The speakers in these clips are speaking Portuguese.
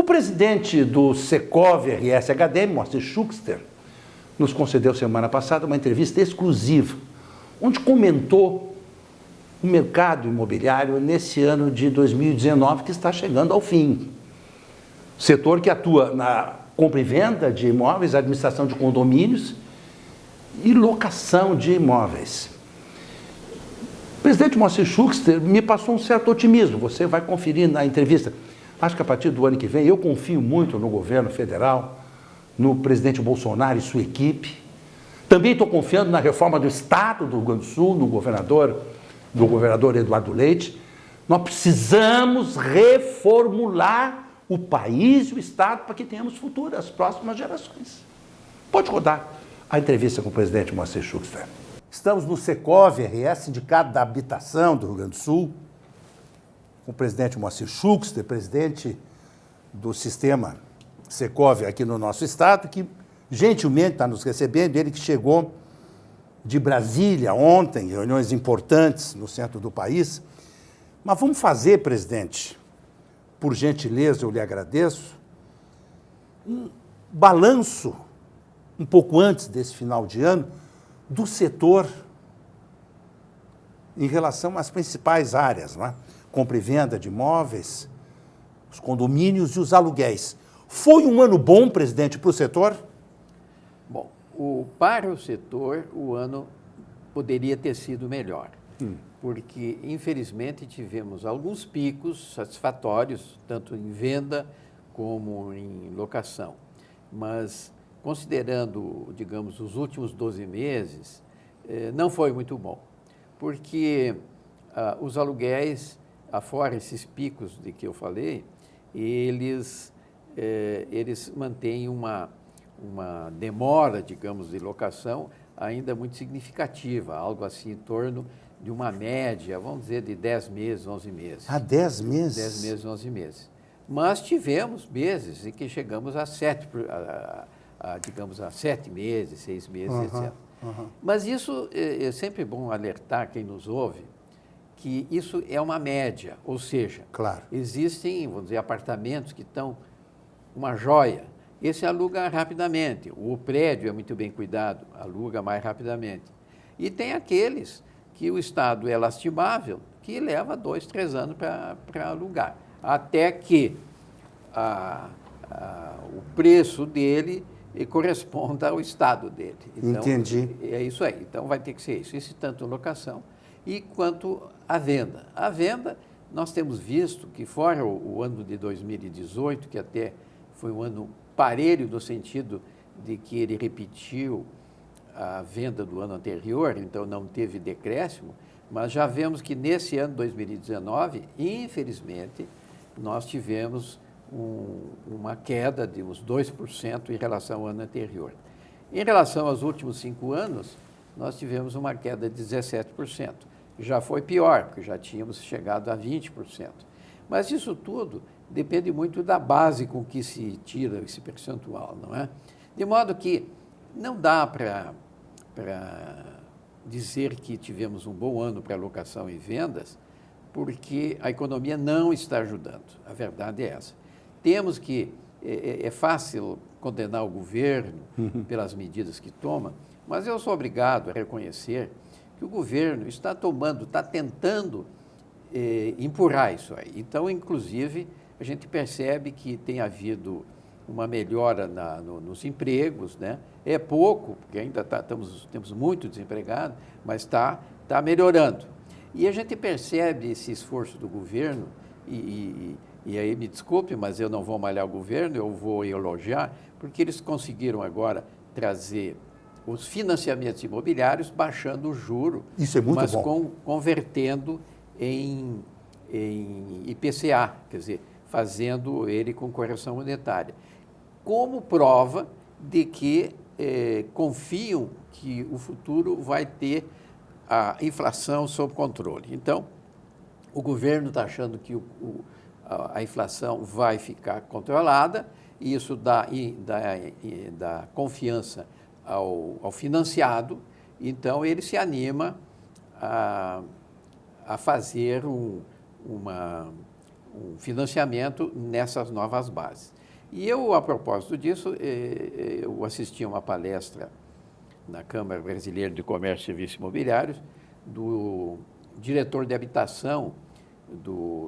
presidente do Secov RS HDM, Moacir Schuchster, nos concedeu semana passada uma entrevista exclusiva, onde comentou o mercado imobiliário nesse ano de 2019 que está chegando ao fim. Setor que atua na compra e venda de imóveis, administração de condomínios e locação de imóveis. O presidente Moacir Schuchster me passou um certo otimismo, você vai conferir na entrevista. Acho que a partir do ano que vem, eu confio muito no governo federal, no presidente Bolsonaro e sua equipe. Também estou confiando na reforma do Estado do Rio Grande do Sul, do governador Eduardo Leite. Nós precisamos reformular o país e o Estado para que tenhamos futuro, as próximas gerações. Pode rodar a entrevista com o presidente Moacir Schuchster. Estamos no Secov RS, Sindicato da Habitação do Rio Grande do Sul, com o presidente Moacir Schuchster, presidente do sistema Secov aqui no nosso estado, que gentilmente está nos recebendo, ele que chegou de Brasília ontem, reuniões importantes no centro do país. Mas vamos fazer, presidente, por gentileza, eu lhe agradeço, um balanço, um pouco antes desse final de ano, do setor em relação às principais áreas, não é? Compra e venda de imóveis, os condomínios e os aluguéis. Foi um ano bom, presidente, para o setor? Bom, para o setor, o ano poderia ter sido melhor, porque, infelizmente, tivemos alguns picos satisfatórios, tanto em venda como em locação. Mas, considerando, digamos, os últimos 12 meses, não foi muito bom, porque os aluguéis, afora esses picos de que eu falei, eles mantêm uma demora, digamos, de locação ainda muito significativa, algo assim em torno de uma média, vamos dizer, de 10 meses, 11 meses. 10 meses? 10 meses, 11 meses. Mas tivemos meses em que chegamos a 7, digamos, a 7 meses, 6 meses, etc. Mas isso é sempre bom alertar quem nos ouve, que isso é uma média, ou seja, claro, existem, vamos dizer, apartamentos que estão uma joia, esse aluga rapidamente, o prédio é muito bem cuidado, aluga mais rapidamente. E tem aqueles que o estado é lastimável, que leva 2, 3 anos para alugar, até que o preço dele corresponda ao estado dele. Então, entendi. É isso aí, então vai ter que ser isso. Isso tanto locação e quanto a venda. A venda, nós temos visto que fora o ano de 2018, que até foi um ano parelho no sentido de que ele repetiu a venda do ano anterior, então não teve decréscimo, mas já vemos que nesse ano 2019, infelizmente, nós tivemos uma queda de uns 2% em relação ao ano anterior. Em relação aos últimos 5 anos, nós tivemos uma queda de 17%. Já foi pior, porque já tínhamos chegado a 20%. Mas isso tudo depende muito da base com que se tira esse percentual, não é? De modo que não dá para dizer que tivemos um bom ano para locação e vendas, porque a economia não está ajudando. A verdade é essa. Temos que... É fácil condenar o governo pelas medidas que toma, mas eu sou obrigado a reconhecer que o governo está tentando empurrar isso aí. Então, inclusive, a gente percebe que tem havido uma melhora nos empregos, né? É pouco, porque ainda temos muito desempregado, mas está melhorando. E a gente percebe esse esforço do governo, e aí me desculpe, mas eu não vou malhar o governo, eu vou elogiar, porque eles conseguiram agora trazer os financiamentos imobiliários baixando o juro, isso é muito mas bom, convertendo em IPCA, quer dizer, fazendo ele com correção monetária, como prova de que confiam que o futuro vai ter a inflação sob controle. Então, o governo está achando que a inflação vai ficar controlada, e isso dá confiança ao financiado, então ele se anima a fazer um financiamento nessas novas bases. E eu, a propósito disso, eu assisti a uma palestra na Câmara Brasileira de Comércio e Serviços Imobiliários do diretor de habitação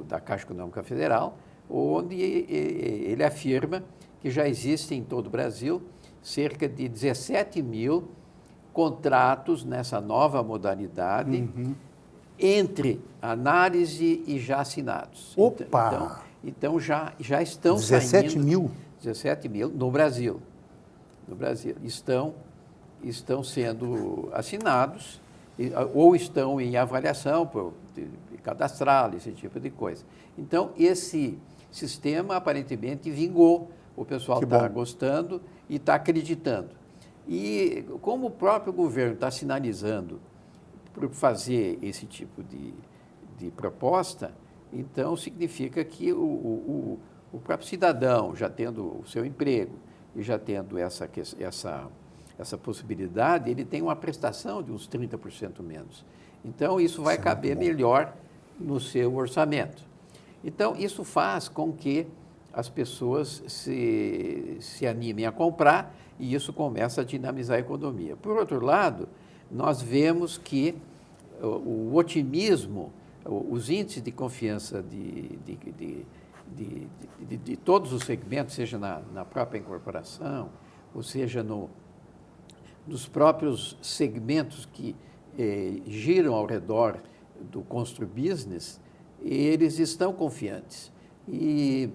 da Caixa Econômica Federal, onde ele afirma que já existem em todo o Brasil cerca de 17 mil contratos nessa nova modalidade, entre análise e já assinados. Opa! Então já estão 17 saindo... mil? 17 mil no Brasil. No Brasil. Estão sendo assinados ou estão em avaliação cadastral, esse tipo de coisa. Então, esse sistema aparentemente vingou. O pessoal está gostando e está acreditando. E como o próprio governo está sinalizando por fazer esse tipo de proposta, então significa que o próprio cidadão, já tendo o seu emprego e já tendo essa possibilidade, ele tem uma prestação de uns 30% menos. Então, isso vai caber melhor no seu orçamento. Então, isso faz com que as pessoas se animem a comprar e isso começa a dinamizar a economia. Por outro lado, nós vemos que o otimismo, os índices de confiança de todos os segmentos, seja na própria incorporação, ou seja nos próprios segmentos que giram ao redor do constru business, eles estão confiantes. E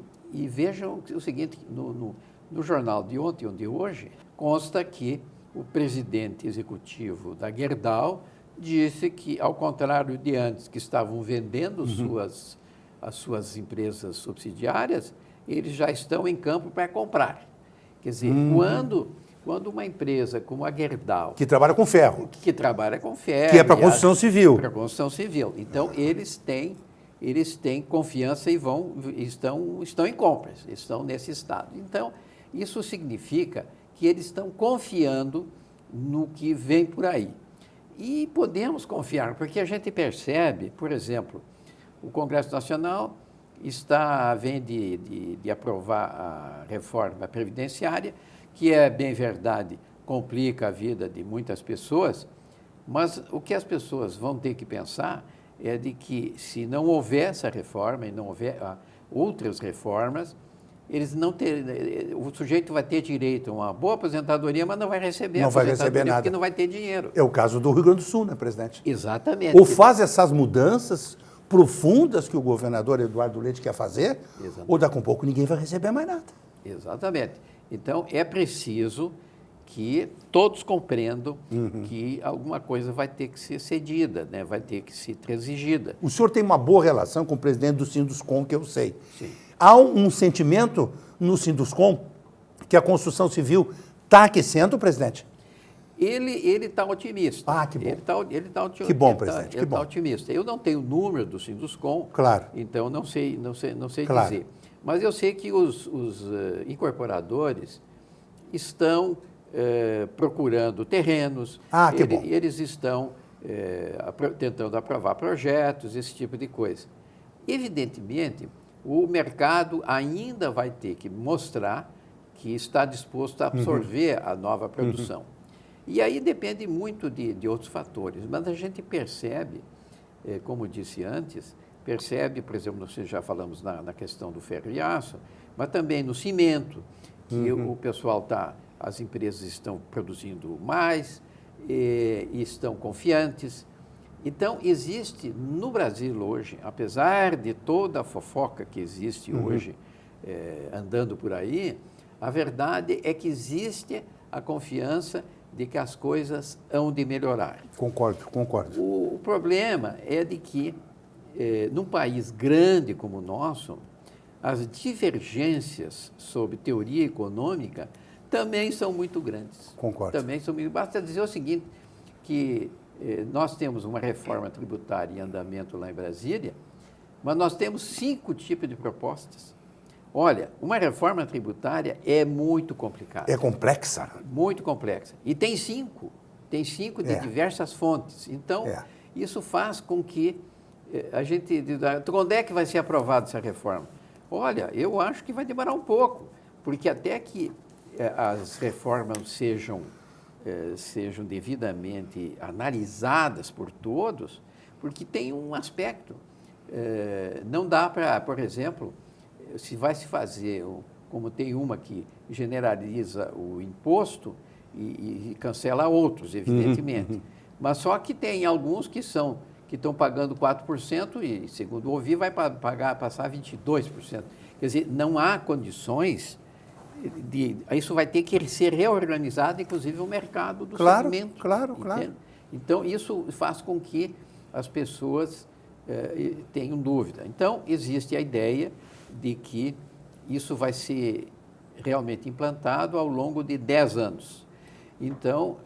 vejam o seguinte, no jornal de ontem ou de hoje, consta que o presidente executivo da Gerdau disse que, ao contrário de antes, que estavam vendendo as suas empresas subsidiárias, eles já estão em campo para comprar. Quer dizer, quando uma empresa como a Gerdau... Que trabalha com ferro. Que trabalha com ferro. Que é para a construção civil. Para a construção civil. Então, eles têm confiança e estão em compras, estão nesse estado. Então, isso significa que eles estão confiando no que vem por aí. E podemos confiar, porque a gente percebe, por exemplo, o Congresso Nacional vem de aprovar a reforma previdenciária, que é, bem verdade, complica a vida de muitas pessoas, mas o que as pessoas vão ter que pensar é de que, se não houver essa reforma e não houver outras reformas, o sujeito vai ter direito a uma boa aposentadoria, mas não vai receber nada, porque não vai ter dinheiro. É o caso do Rio Grande do Sul, né, presidente? Exatamente. Ou faz essas mudanças profundas que o governador Eduardo Leite quer fazer, ou daqui a um pouco ninguém vai receber mais nada. Exatamente. Então, é preciso que todos compreendam que alguma coisa vai ter que ser cedida, né? Vai ter que ser transigida. O senhor tem uma boa relação com o presidente do Sinduscom, que eu sei. Sim. Há um sentimento no Sinduscom que a construção civil está aquecendo, presidente? Ele está otimista. Ah, que bom. Ele está otimista. Que bom, presidente. Ele está otimista. Eu não tenho o número do Sinduscom, claro. Então não sei claro. dizer. Mas eu sei que os incorporadores estão procurando terrenos. Ah, que bom. Eles estão tentando aprovar projetos, esse tipo de coisa. Evidentemente, o mercado ainda vai ter que mostrar que está disposto a absorver a nova produção. E aí depende muito de outros fatores. Mas a gente percebe, como disse antes, por exemplo, nós já falamos na questão do ferro e aço, mas também no cimento, que o pessoal as empresas estão produzindo mais e estão confiantes. Então, existe no Brasil hoje, apesar de toda a fofoca que existe hoje andando por aí, a verdade é que existe a confiança de que as coisas hão de melhorar. Concordo. O problema é de que, num país grande como o nosso, as divergências sobre teoria econômica também são muito grandes. Concordo. Basta dizer o seguinte, que nós temos uma reforma tributária em andamento lá em Brasília, mas nós temos 5 tipos de propostas. Olha, uma reforma tributária é muito complicada. É complexa. Muito complexa. E tem 5 de diversas fontes. Então, isso faz com que a gente diz, quando é que vai ser aprovada essa reforma? Olha, eu acho que vai demorar um pouco, porque até que as reformas sejam devidamente analisadas por todos, porque tem um aspecto. Não dá para, por exemplo, se vai se fazer, como tem uma que generaliza o imposto e cancela outros, evidentemente. Mas só que tem alguns que estão pagando 4% e, segundo ouvi, vai passar 22%. Quer dizer, não há condições isso vai ter que ser reorganizado, inclusive o mercado do segmento. Claro. Então, isso faz com que as pessoas tenham dúvida. Então, existe a ideia de que isso vai ser realmente implantado ao longo de 10 anos. Então,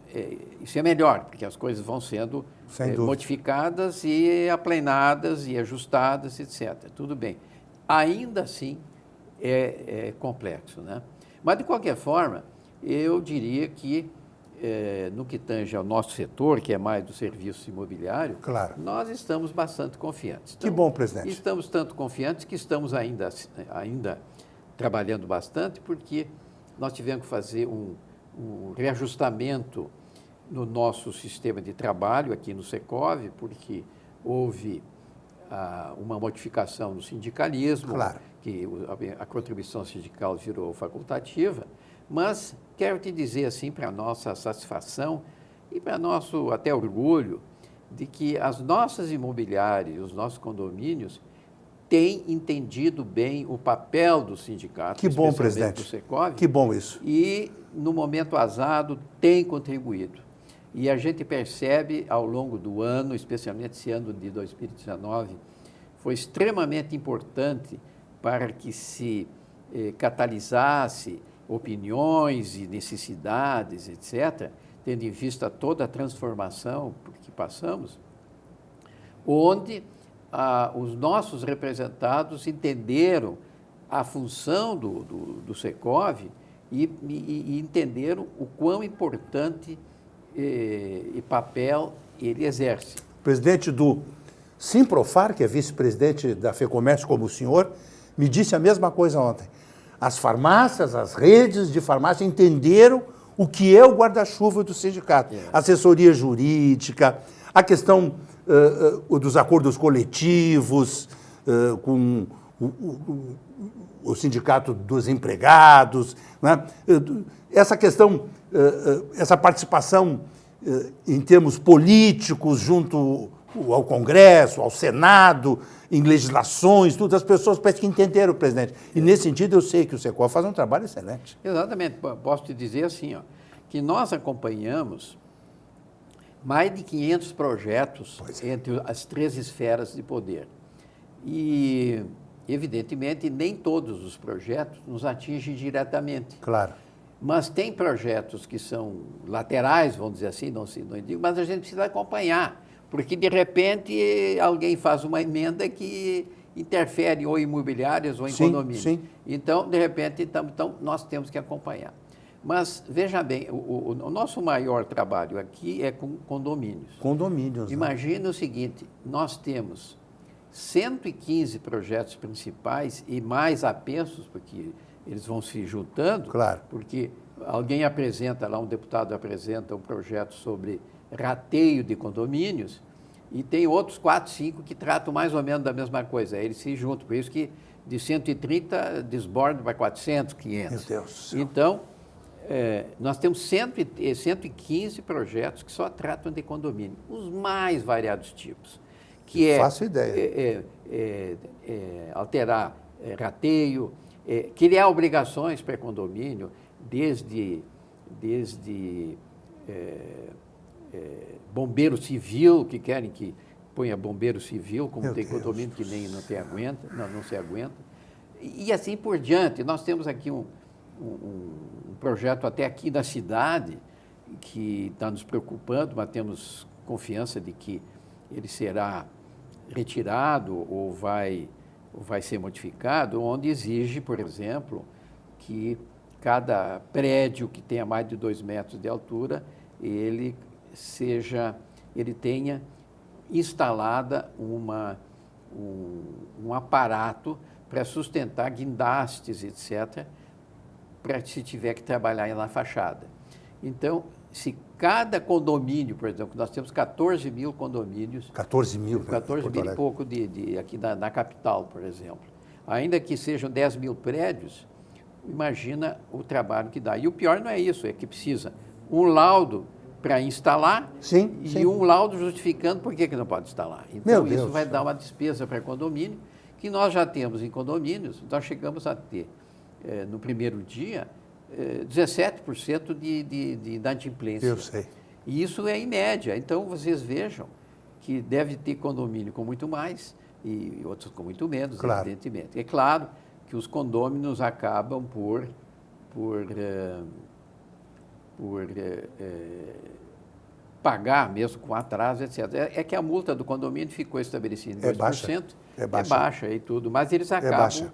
isso é melhor, porque as coisas vão sendo modificadas e aplanadas e ajustadas, etc. Tudo bem. Ainda assim, é complexo, né? Mas, de qualquer forma, eu diria que, no que tange ao nosso setor, que é mais do serviço imobiliário, nós estamos bastante confiantes. Então, que bom, presidente. Estamos tanto confiantes que estamos ainda trabalhando bastante, porque nós tivemos que fazer um reajustamento no nosso sistema de trabalho aqui no Secov, porque houve uma modificação no sindicalismo, que a contribuição sindical virou facultativa, mas quero te dizer assim, para a nossa satisfação e para nosso até orgulho, de que as nossas imobiliárias, os nossos condomínios, têm entendido bem o papel do sindicato, que bom, presidente. Do Secov, que bom isso. E, no momento azado, tem contribuído. E a gente percebe ao longo do ano, especialmente esse ano de 2019, foi extremamente importante para que se catalisasse opiniões e necessidades, etc., tendo em vista toda a transformação por que passamos, onde os nossos representados entenderam a função do Secov e entenderam o quão importante e papel ele exerce. Presidente do Simprofar, que é vice-presidente da FEComércio como o senhor, me disse a mesma coisa ontem. As farmácias, as redes de farmácia entenderam o que é o guarda-chuva do sindicato. Assessoria jurídica, a questão dos acordos coletivos com o sindicato dos empregados, né? Essa questão, essa participação em termos políticos junto ao Congresso, ao Senado, em legislações, tudo, as pessoas parece que entenderam, presidente. E nesse sentido eu sei que o Secov faz um trabalho excelente. Exatamente. Posso te dizer assim, que nós acompanhamos mais de 500 projetos entre as 3 esferas de poder. E, evidentemente, nem todos os projetos nos atingem diretamente. Claro. Mas tem projetos que são laterais, vamos dizer assim, não digo, mas a gente precisa acompanhar, porque, de repente, alguém faz uma emenda que interfere ou em imobiliárias ou em condomínios. Sim. Então, de repente, então, nós temos que acompanhar. Mas, veja bem, o nosso maior trabalho aqui é com condomínios. Condomínios. Imagina o seguinte, nós temos 115 projetos principais e mais apensos, porque eles vão se juntando, porque alguém apresenta lá, um deputado apresenta um projeto sobre rateio de condomínios e tem outros 4, 5 que tratam mais ou menos da mesma coisa, eles se juntam, por isso que de 130 desborda para 400, 500. Meu Deus do céu. Então, nós temos 115 projetos que só tratam de condomínio, os mais variados tipos, que faço ideia. Alterar rateio, criar obrigações para condomínio, desde bombeiro civil, que querem que ponha bombeiro civil, como tem condomínio que nem não se aguenta, e assim por diante. Nós temos aqui um projeto até aqui da cidade que está nos preocupando, mas temos confiança de que ele será retirado ou vai ser modificado, onde exige, por exemplo, que cada prédio que tenha mais de 2 metros de altura, ele tenha instalada uma um aparato para sustentar guindastes, etc., para se tiver que trabalhar na fachada. Então, se cada condomínio, por exemplo, nós temos 14 mil condomínios. 14 mil, 14 mil e pouco aqui na capital, por exemplo. Ainda que sejam 10 mil prédios, imagina o trabalho que dá. E o pior não é isso, é que precisa um laudo para instalar e um laudo justificando por que não pode instalar. Então, isso vai dar uma despesa para condomínio, que nós já temos em condomínios, nós chegamos a ter, no primeiro dia, 17% de inadimplência. Eu sei. E isso é em média. Então, vocês vejam que deve ter condomínio com muito mais e outros com muito menos, evidentemente. É claro que os condôminos acabam por pagar mesmo com atraso, etc. É que a multa do condomínio ficou estabelecida em 2%. É baixa e tudo, mas eles acabam,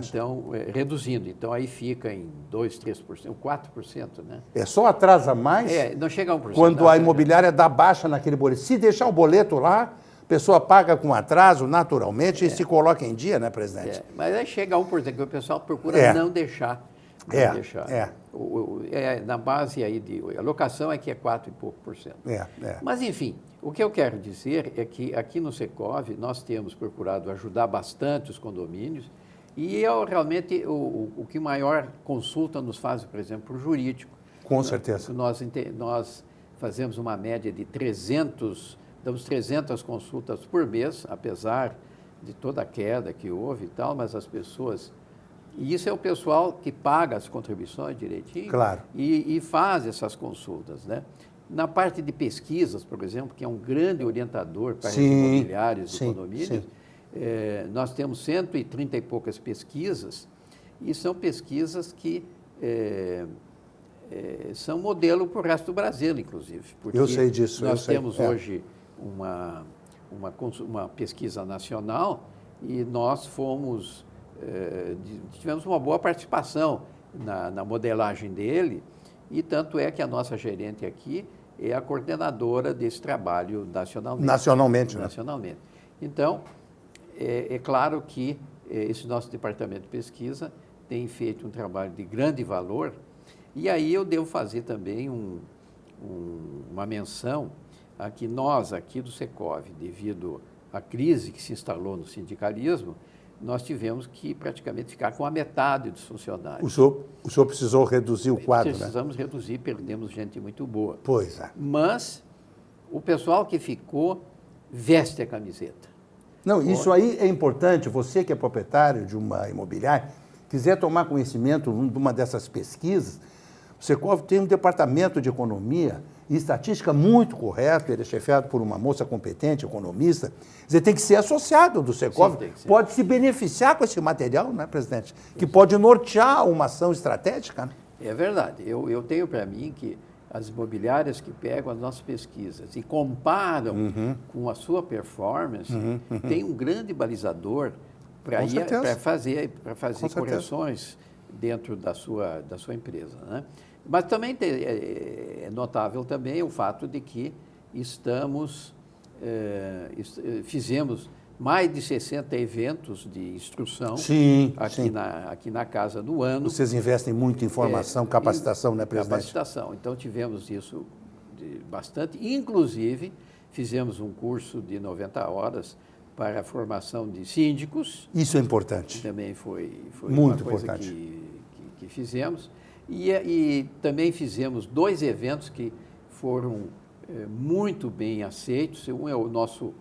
então, reduzindo. Então, aí fica em 2%, 3%, 4%, né? Só atrasa mais não chega a 1%. Quando a imobiliária dá baixa naquele boleto. Se deixar o boleto lá, a pessoa paga com atraso, naturalmente, e se coloca em dia, né, presidente? Mas aí chega a 1%, que o pessoal procura não deixar. Na base aí a locação é que é 4 e pouco por cento. Mas, enfim, o que eu quero dizer é que aqui no Secov nós temos procurado ajudar bastante os condomínios e realmente o que maior consulta nos faz, por exemplo, o jurídico. Com certeza. Nós fazemos uma média de 300, damos 300 consultas por mês, apesar de toda a queda que houve e tal, mas as pessoas... E isso é o pessoal que paga as contribuições direitinho e faz essas consultas, né? Na parte de pesquisas, por exemplo, que é um grande orientador para os imobiliários do condomínio, nós temos 130 e poucas pesquisas, e são pesquisas que são modelo para o resto do Brasil, inclusive. Porque eu sei disso. Nós temos hoje uma pesquisa nacional e nós tivemos uma boa participação na modelagem dele, e tanto é que a nossa gerente aqui é a coordenadora desse trabalho nacionalmente. Nacionalmente. Então, é claro que esse nosso departamento de pesquisa tem feito um trabalho de grande valor, e aí eu devo fazer também uma menção a que nós, aqui do Secov, devido à crise que se instalou no sindicalismo, nós tivemos que praticamente ficar com a metade dos funcionários. O senhor precisou reduzir o quadro, Precisamos reduzir, perdemos gente muito boa. Pois é. Mas o pessoal que ficou veste a camiseta. Não, isso aí é importante. Você que é proprietário de uma imobiliária, quiser tomar conhecimento de uma dessas pesquisas, o Secov tem um departamento de economia e estatística muito correto, ele é chefiado por uma moça competente, economista. Você tem que ser associado do Secov, pode se beneficiar com esse material, né, presidente? Que pode nortear uma ação estratégica. Né? É verdade. Eu tenho para mim que as imobiliárias que pegam as nossas pesquisas e comparam com a sua performance, tem um grande balizador para fazer correções dentro da sua empresa, né? Mas também é notável também o fato de que fizemos mais de 60 eventos de instrução aqui na casa no ano. Vocês investem muito em formação, capacitação, né, presidente? Capacitação. Então, tivemos isso bastante. Inclusive, fizemos um curso de 90 horas para a formação de síndicos. Isso é importante. Também foi muito uma coisa importante. Que fizemos. E também fizemos 2 eventos que foram muito bem aceitos. Um é o nosso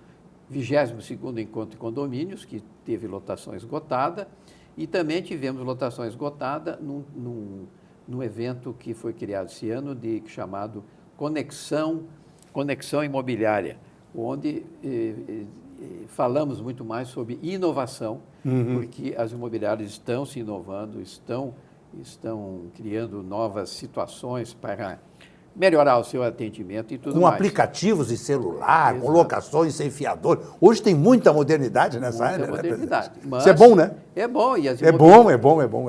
22º Encontro de Condomínios, que teve lotação esgotada, e também tivemos lotação esgotada num evento que foi criado esse ano, chamado Conexão Imobiliária, onde falamos muito mais sobre inovação, porque as imobiliárias estão se inovando, estão criando novas situações para melhorar o seu atendimento e tudo mais. Com aplicativos de celular, com locações sem fiador. Hoje tem muita modernidade nessa área, né, presidente? Isso é bom, né? É bom.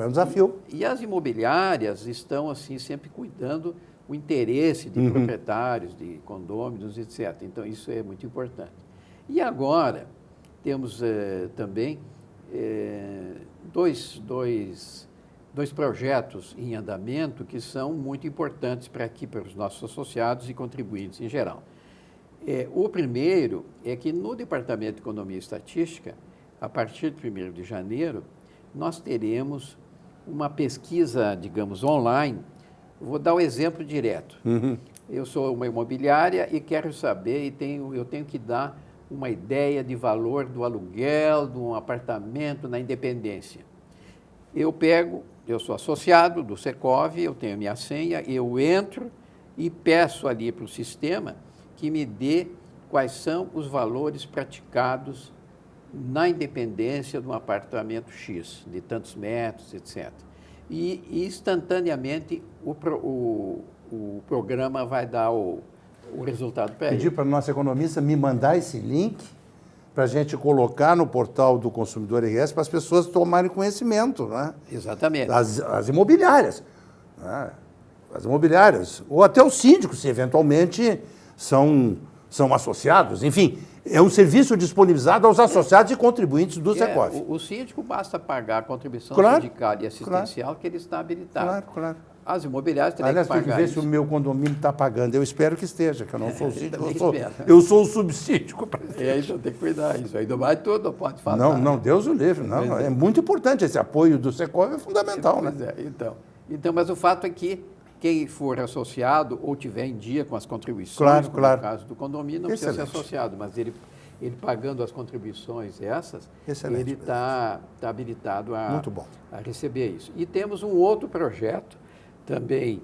É um desafio. E as imobiliárias estão, assim, sempre cuidando o interesse de proprietários, de condôminos, etc. Então, isso é muito importante. E agora, temos também dois projetos em andamento que são muito importantes para os nossos associados e contribuintes em geral. O primeiro é que no Departamento de Economia e Estatística, a partir de 1º de janeiro, nós teremos uma pesquisa, digamos, online. Vou dar o exemplo direto. Uhum. Eu sou uma imobiliária e quero saber, eu tenho que dar uma ideia de valor do aluguel de um apartamento na Independência. Eu sou associado do Secov, eu tenho a minha senha, eu entro e peço ali para o sistema que me dê quais são os valores praticados na Independência de um apartamento X, de tantos metros, etc. E instantaneamente o programa vai dar o resultado para ele. Pedir para a nossa economista me mandar esse link para a gente colocar no portal do Consumidor RS para as pessoas tomarem conhecimento, né? Exatamente. As imobiliárias, né? As imobiliárias, ou até os síndicos, se eventualmente são associados, enfim, é um serviço disponibilizado aos associados e contribuintes do Secov. O síndico basta pagar a contribuição Claro, sindical e assistencial que ele está habilitado. Claro. As imobiliárias teriam Aliás, que tem pagar que ver isso. se o meu condomínio está pagando. Eu espero que esteja, que eu não sou o síndico, espero. eu sou o subsíndico. Então tem que cuidar disso. Ainda mais tudo, não pode falar. Não, Deus o livre. Não, é muito importante esse apoio do Secov, é fundamental, né? Pois é, então, mas o fato é que quem for associado ou tiver em dia com as contribuições, Claro. no caso do condomínio, não precisa ser associado, mas ele pagando as contribuições essas, Excelente, ele está habilitado Muito bom. a receber isso. E temos um outro projeto também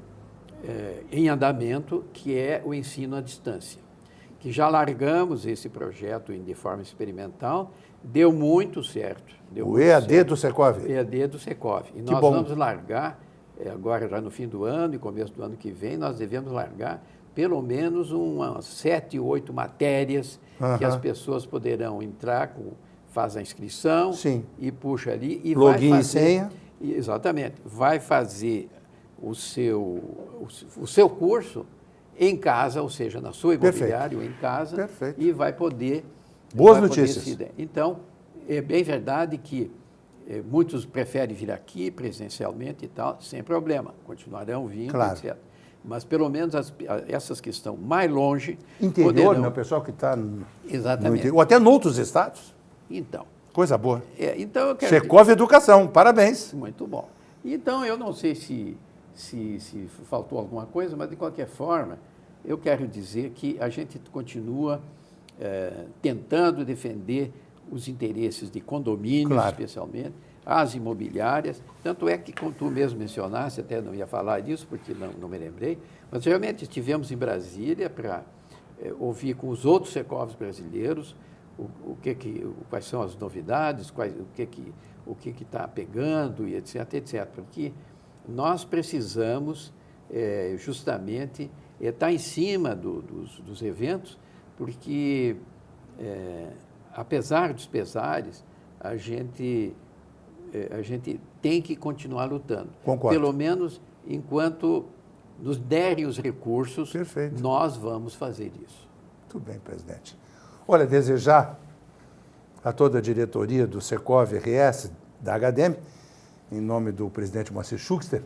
em andamento, que é o ensino à distância, que já largamos esse projeto de forma experimental, deu muito certo. O EAD do Secov. EAD do Secov. E nós vamos largar, agora já no fim do ano e começo do ano que vem, nós devemos largar pelo menos umas 7, 8 matérias que as pessoas poderão entrar, faz a inscrição e puxa ali e login vai fazer, e senha. Exatamente. Vai fazer o seu curso em casa, ou seja, na sua imobiliária ou em casa. Perfeito. E vai poder... Boas notícias. Então, é bem verdade que muitos preferem vir aqui presencialmente e tal, sem problema, continuarão vindo, etc. Mas pelo menos essas que estão mais longe... Interior, né? O pessoal que está no Exatamente. ou até em outros estados. Então. Coisa boa. Então eu quero Secov Educação, parabéns. Muito bom. Então, eu não sei se faltou alguma coisa, mas de qualquer forma, eu quero dizer que a gente continua tentando defender os interesses de condomínios, especialmente, as imobiliárias. Tanto é que, como tu mesmo mencionaste, até não ia falar disso, porque não me lembrei, mas realmente estivemos em Brasília para ouvir com os outros Secovs brasileiros quais são as novidades, o que está pegando, e etc., porque nós precisamos justamente estar em cima dos eventos, porque, apesar dos pesares, a gente tem que continuar lutando. Concordo. Pelo menos enquanto nos derem os recursos, Perfeito. Nós vamos fazer isso. Muito bem, presidente. Olha, desejar a toda a diretoria do Secov RS, da HDM, em nome do presidente Moacir Schuchster,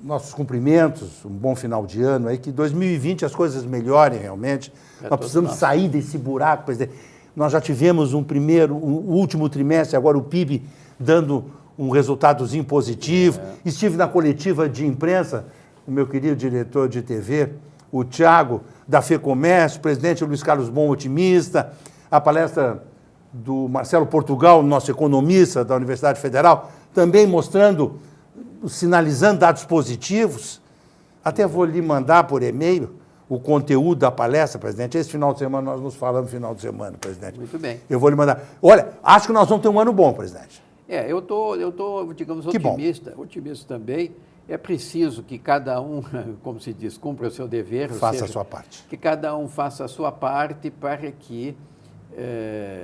nossos cumprimentos, um bom final de ano, aí, que 2020 as coisas melhorem realmente. Nós precisamos sair desse buraco, presidente. Nós já tivemos um último trimestre, agora o PIB dando um resultadozinho positivo. Estive na coletiva de imprensa, o meu querido diretor de TV, o Thiago, da FEComércio, o presidente Luiz Carlos Bon, otimista, a palestra do Marcelo Portugal, nosso economista da Universidade Federal, também mostrando, sinalizando dados positivos. Até vou lhe mandar por e-mail o conteúdo da palestra, presidente. Esse final de semana nós nos falamos final de semana, presidente. Muito bem. Eu vou lhe mandar. Olha, acho que nós vamos ter um ano bom, presidente. Eu tô, digamos, otimista também. É preciso que cada um, como se diz, cumpra o seu dever. Faça a sua parte. Que cada um faça a sua parte para que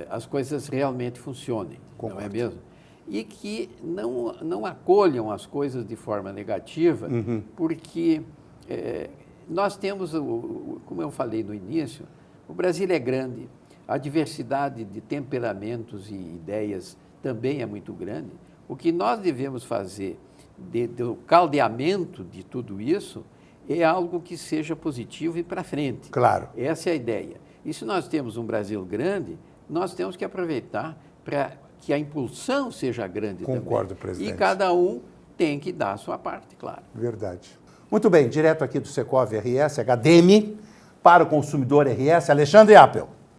as coisas realmente funcionem. Concordo. Não é mesmo? E que não acolham as coisas de forma negativa, porque nós temos, como eu falei no início, o Brasil é grande, a diversidade de temperamentos e ideias também é muito grande. O que nós devemos fazer do caldeamento de tudo isso é algo que seja positivo e para frente. Claro. Essa é a ideia. E se nós temos um Brasil grande, nós temos que aproveitar para que a impulsão seja grande também. Concordo, presidente. E cada um tem que dar a sua parte, claro. Verdade. Muito bem, direto aqui do Secov RS, HDM, para o consumidor RS, Alexandre Appel.